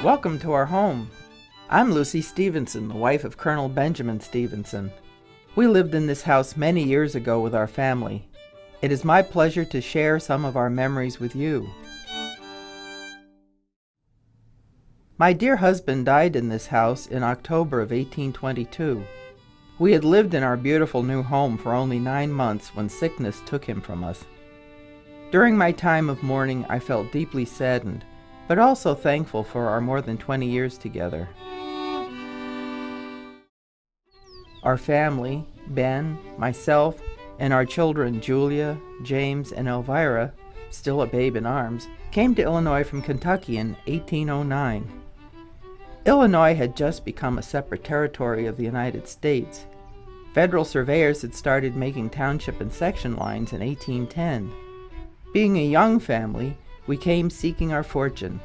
Welcome to our home. I'm Lucy Stevenson, the wife of Colonel Benjamin Stevenson. We lived in this house many years ago with our family. It is my pleasure to share some of our memories with you. My dear husband died in this house in October of 1822. We had lived in our beautiful new home for only 9 months when sickness took him from us. During my time of mourning, I felt deeply saddened, but also thankful for our more than 20 years together. Our family, Ben, myself, and our children Julia, James, and Elvira, still a babe in arms, came to Illinois from Kentucky in 1809. Illinois had just become a separate territory of the United States. Federal surveyors had started making township and section lines in 1810. Being a young family, we came seeking our fortune.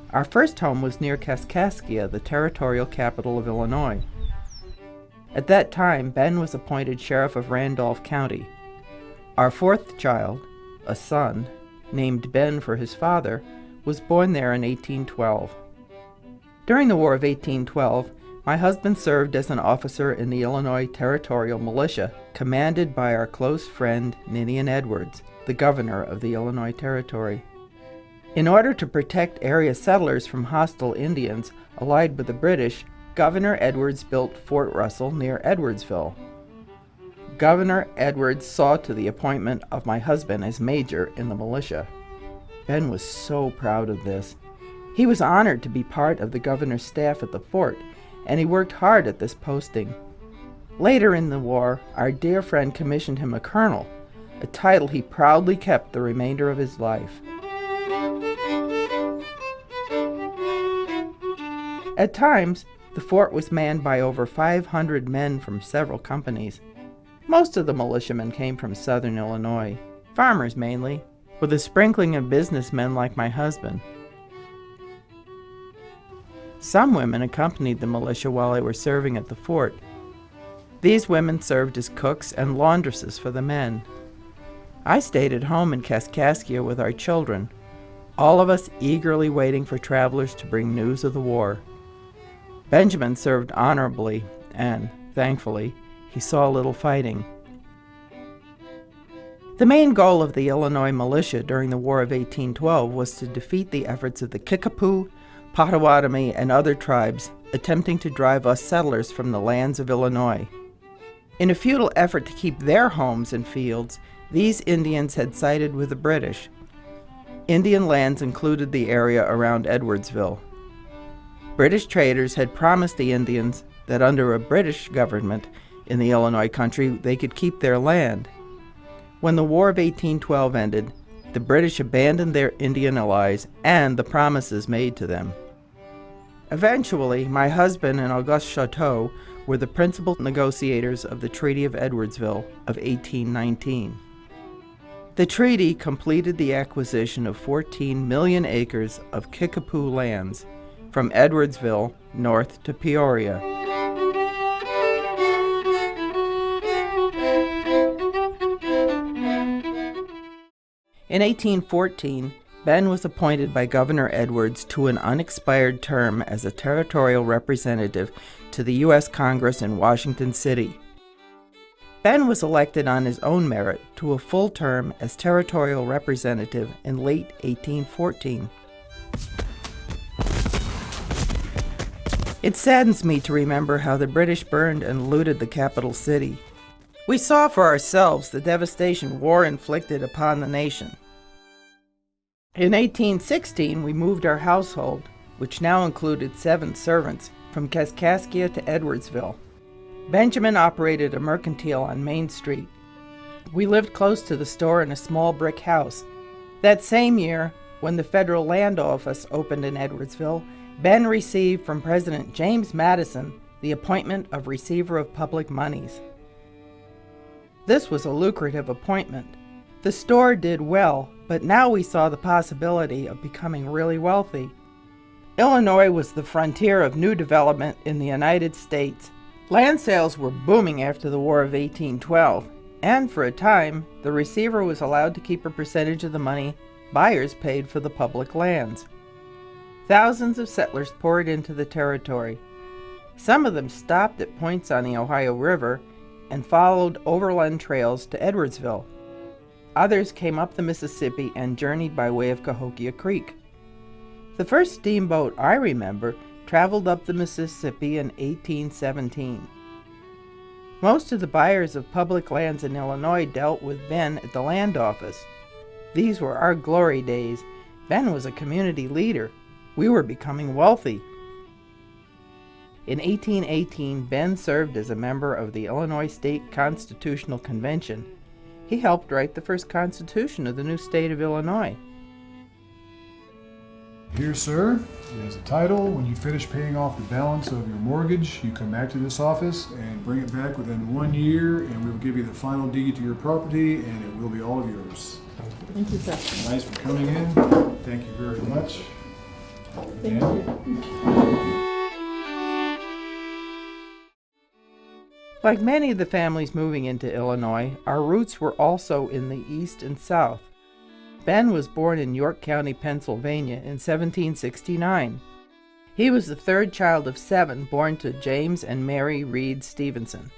Our first home was near Kaskaskia, the territorial capital of Illinois. At that time, Ben was appointed sheriff of Randolph County. Our fourth child, a son, named Ben for his father, was born there in 1812. During the War of 1812, my husband served as an officer in the Illinois Territorial Militia, commanded by our close friend Ninian Edwards, the governor of the Illinois Territory. In order to protect area settlers from hostile Indians allied with the British, Governor Edwards built Fort Russell near Edwardsville. Governor Edwards saw to the appointment of my husband as major in the militia. Ben was so proud of this. He was honored to be part of the governor's staff at the fort, and he worked hard at this posting. Later in the war, our dear friend commissioned him a colonel, a title he proudly kept the remainder of his life. At times, the fort was manned by over 500 men from several companies. Most of the militiamen came from southern Illinois, farmers mainly, with a sprinkling of businessmen like my husband. Some women accompanied the militia while they were serving at the fort. These women served as cooks and laundresses for the men. I stayed at home in Kaskaskia with our children, all of us eagerly waiting for travelers to bring news of the war. Benjamin served honorably, and, thankfully, he saw little fighting. The main goal of the Illinois militia during the War of 1812 was to defeat the efforts of the Kickapoo, Potawatomi, and other tribes attempting to drive us settlers from the lands of Illinois. In a futile effort to keep their homes and fields, these Indians had sided with the British. Indian lands included the area around Edwardsville. British traders had promised the Indians that under a British government in the Illinois country they could keep their land. When the War of 1812 ended, the British abandoned their Indian allies and the promises made to them. Eventually, my husband and Auguste Chateau were the principal negotiators of the Treaty of Edwardsville of 1819. The treaty completed the acquisition of 14 million acres of Kickapoo lands, from Edwardsville north to Peoria. In 1814, Ben was appointed by Governor Edwards to an unexpired term as a territorial representative to the U.S. Congress in Washington City. Ben was elected on his own merit to a full term as territorial representative in late 1814. It saddens me to remember how the British burned and looted the capital city. We saw for ourselves the devastation war inflicted upon the nation. In 1816, we moved our household, which now included 7 servants, from Kaskaskia to Edwardsville. Benjamin operated a mercantile on Main Street. We lived close to the store in a small brick house. That same year, when the Federal Land Office opened in Edwardsville, Ben received from President James Madison the appointment of Receiver of Public Moneys. This was a lucrative appointment. The store did well, but now we saw the possibility of becoming really wealthy. Illinois was the frontier of new development in the United States. Land sales were booming after the War of 1812, and for a time, the receiver was allowed to keep a percentage of the money buyers paid for the public lands. Thousands of settlers poured into the territory. Some of them stopped at points on the Ohio River and followed overland trails to Edwardsville. Others came up the Mississippi and journeyed by way of Cahokia Creek. The first steamboat I remember traveled up the Mississippi in 1817. Most of the buyers of public lands in Illinois dealt with Ben at the land office. These were our glory days. Ben was a community leader. We were becoming wealthy. In 1818, Ben served as a member of the Illinois State Constitutional Convention. He helped write the first constitution of the new state of Illinois. Here, sir, is a title. When you finish paying off the balance of your mortgage, you come back to this office and bring it back within 1 year, and we will give you the final deed to your property, and it will be all of yours. Thank you, sir. Nice for coming in. Thank you very much. Thank you. Like many of the families moving into Illinois, our roots were also in the East and South. Ben was born in York County, Pennsylvania in 1769. He was the third child of 7 born to James and Mary Reed Stevenson.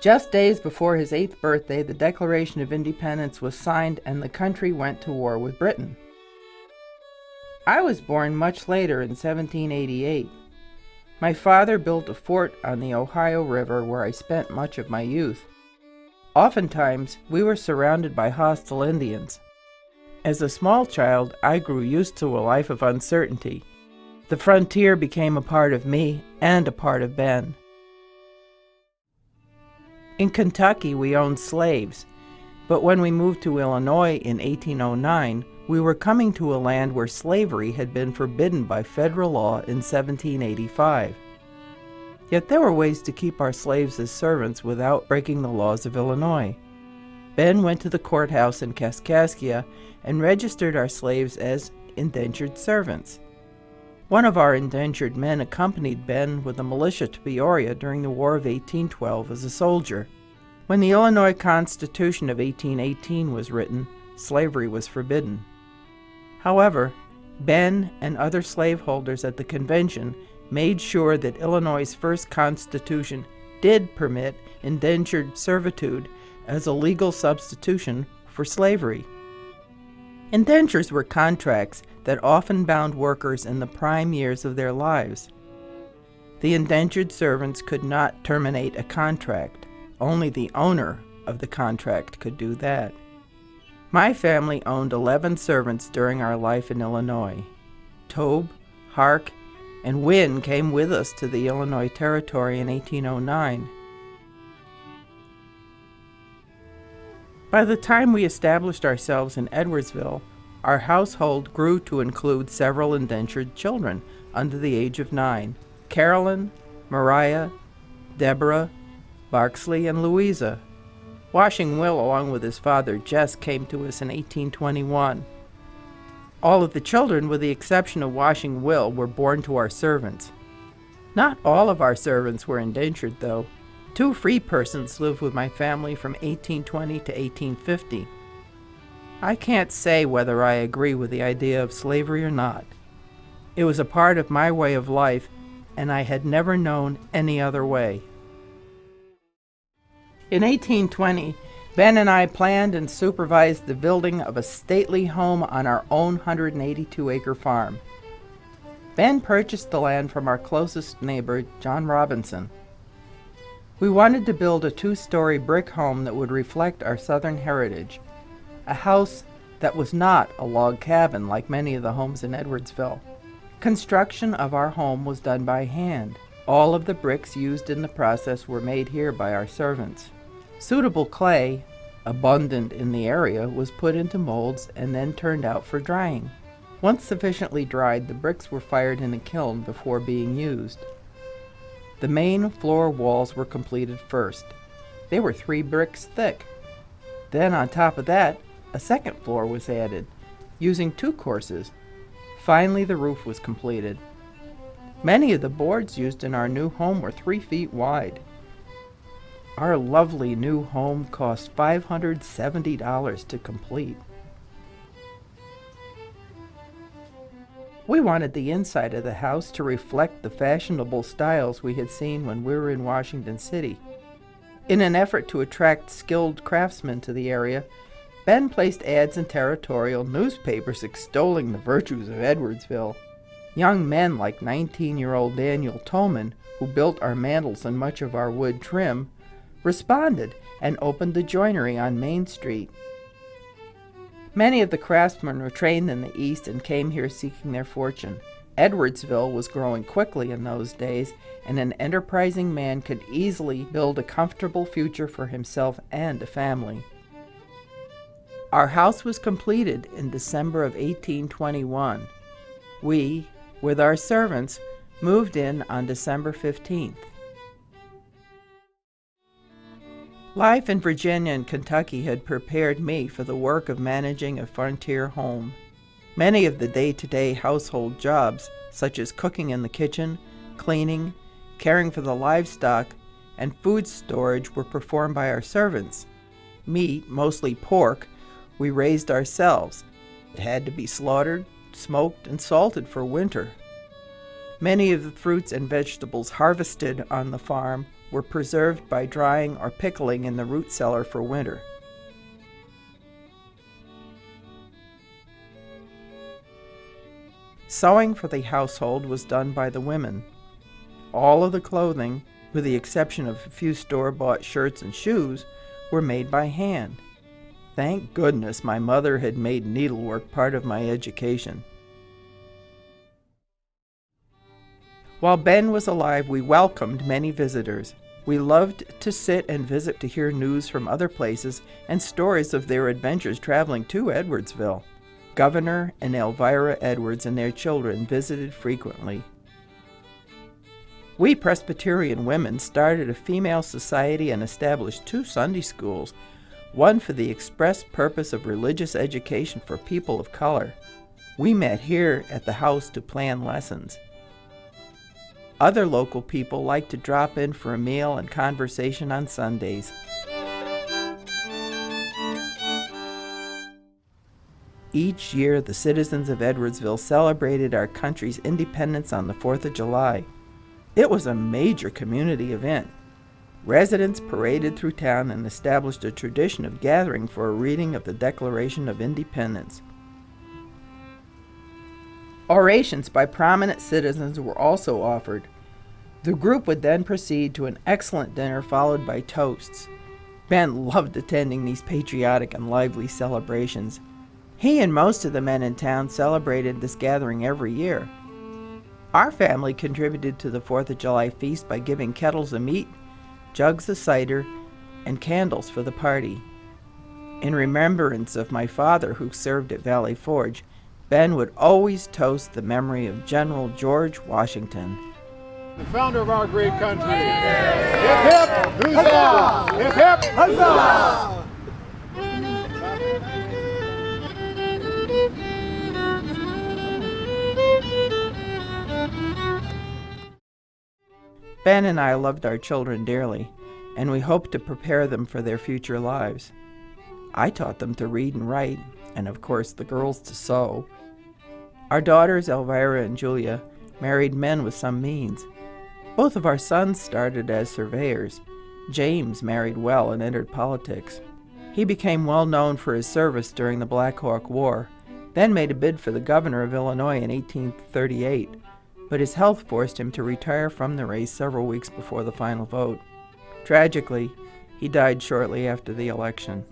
Just days before his 8th birthday, the Declaration of Independence was signed and the country went to war with Britain. I was born much later in 1788. My father built a fort on the Ohio River where I spent much of my youth. Oftentimes, we were surrounded by hostile Indians. As a small child, I grew used to a life of uncertainty. The frontier became a part of me and a part of Ben. In Kentucky, we owned slaves, but when we moved to Illinois in 1809, we were coming to a land where slavery had been forbidden by federal law in 1785. Yet there were ways to keep our slaves as servants without breaking the laws of Illinois. Ben went to the courthouse in Kaskaskia and registered our slaves as indentured servants. One of our indentured men accompanied Ben with the militia to Peoria during the War of 1812 as a soldier. When the Illinois Constitution of 1818 was written, slavery was forbidden. However, Ben and other slaveholders at the convention made sure that Illinois' first constitution did permit indentured servitude as a legal substitution for slavery. Indentures were contracts that often bound workers in the prime years of their lives. The indentured servants could not terminate a contract. Only the owner of the contract could do that. My family owned 11 servants during our life in Illinois. Tobe, Hark, and Wynn came with us to the Illinois Territory in 1809. By the time we established ourselves in Edwardsville, our household grew to include several indentured children under the age of 9: Carolyn, Mariah, Deborah, Barksley, and Louisa. Washing Will, along with his father Jess, came to us in 1821. All of the children, with the exception of Washing Will, were born to our servants. Not all of our servants were indentured, though. 2 free persons lived with my family from 1820 to 1850. I can't say whether I agree with the idea of slavery or not. It was a part of my way of life, and I had never known any other way. In 1820, Ben and I planned and supervised the building of a stately home on our own 182-acre farm. Ben purchased the land from our closest neighbor, John Robinson. We wanted to build a 2-story brick home that would reflect our Southern heritage, a house that was not a log cabin like many of the homes in Edwardsville. Construction of our home was done by hand. All of the bricks used in the process were made here by our servants. Suitable clay, abundant in the area, was put into molds and then turned out for drying. Once sufficiently dried, the bricks were fired in a kiln before being used. The main floor walls were completed first. They were 3 bricks thick. Then on top of that, a second floor was added, using 2 courses. Finally, the roof was completed. Many of the boards used in our new home were 3 feet wide. Our lovely new home cost $570 to complete. We wanted the inside of the house to reflect the fashionable styles we had seen when we were in Washington City. In an effort to attract skilled craftsmen to the area, Ben placed ads in territorial newspapers extolling the virtues of Edwardsville. Young men like 19-year-old Daniel Tolman, who built our mantels and much of our wood trim, responded and opened the joinery on Main Street. Many of the craftsmen were trained in the East and came here seeking their fortune. Edwardsville was growing quickly in those days, and an enterprising man could easily build a comfortable future for himself and a family. Our house was completed in December of 1821. We, with our servants, moved in on December 15th. Life in Virginia and Kentucky had prepared me for the work of managing a frontier home. Many of the day-to-day household jobs, such as cooking in the kitchen, cleaning, caring for the livestock, and food storage, were performed by our servants. Meat, mostly pork, we raised ourselves. It had to be slaughtered, smoked, and salted for winter. Many of the fruits and vegetables harvested on the farm were preserved by drying or pickling in the root cellar for winter. Sewing for the household was done by the women. All of the clothing, with the exception of a few store-bought shirts and shoes, were made by hand. Thank goodness my mother had made needlework part of my education. While Ben was alive, we welcomed many visitors. We loved to sit and visit to hear news from other places and stories of their adventures traveling to Edwardsville. Governor and Elvira Edwards and their children visited frequently. We Presbyterian women started a female society and established 2 Sunday schools, one for the express purpose of religious education for people of color. We met here at the house to plan lessons. Other local people liked to drop in for a meal and conversation on Sundays. Each year, the citizens of Edwardsville celebrated our country's independence on the 4th of July. It was a major community event. Residents paraded through town and established a tradition of gathering for a reading of the Declaration of Independence. Orations by prominent citizens were also offered. The group would then proceed to an excellent dinner followed by toasts. Ben loved attending these patriotic and lively celebrations. He and most of the men in town celebrated this gathering every year. Our family contributed to the 4th of July feast by giving kettles of meat, jugs of cider, and candles for the party. In remembrance of my father, who served at Valley Forge, Ben would always toast the memory of General George Washington. The founder of our great country. Hip hip, huzzah! Hip hip, huzzah! Ben and I loved our children dearly, and we hoped to prepare them for their future lives. I taught them to read and write, and of course the girls to sew. Our daughters, Elvira and Julia, married men with some means. Both of our sons started as surveyors. James married well and entered politics. He became well known for his service during the Black Hawk War, then made a bid for the governor of Illinois in 1838, but his health forced him to retire from the race several weeks before the final vote. Tragically, he died shortly after the election.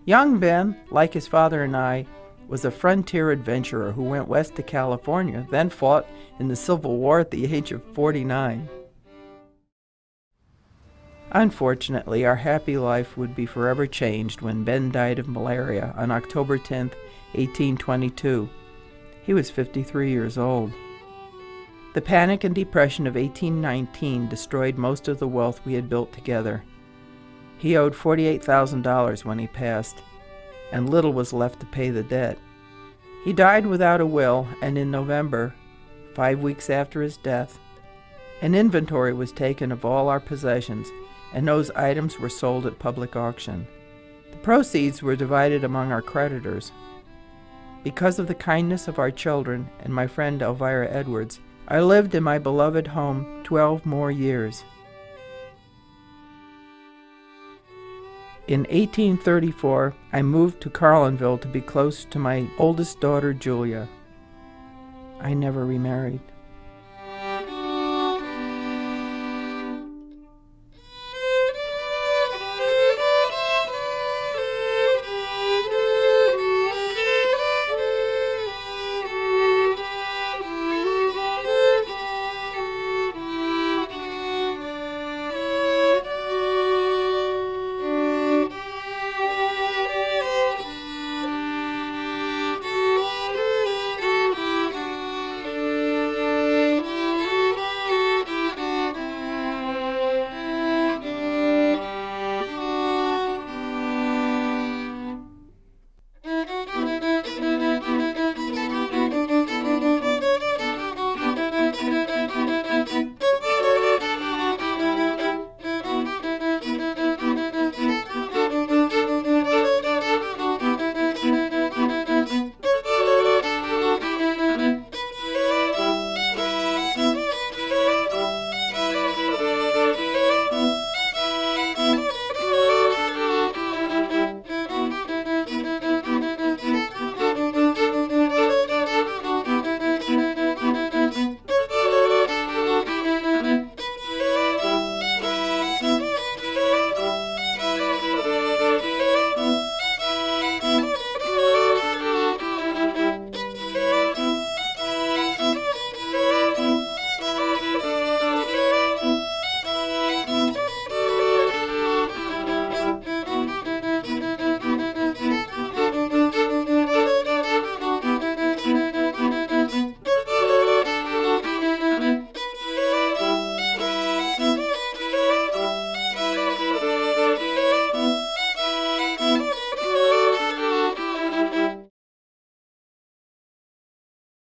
Young Ben, like his father and I, was a frontier adventurer who went west to California, then fought in the Civil War at the age of 49. Unfortunately, our happy life would be forever changed when Ben died of malaria on October 10, 1822. He was 53 years old. The Panic and Depression of 1819 destroyed most of the wealth we had built together. He owed $48,000 when he passed, and little was left to pay the debt. He died without a will, and in November, 5 weeks after his death, an inventory was taken of all our possessions, and those items were sold at public auction. The proceeds were divided among our creditors. Because of the kindness of our children and my friend Elvira Edwards, I lived in my beloved home 12 more years. In 1834, I moved to Carlinville to be close to my oldest daughter, Julia. I never remarried.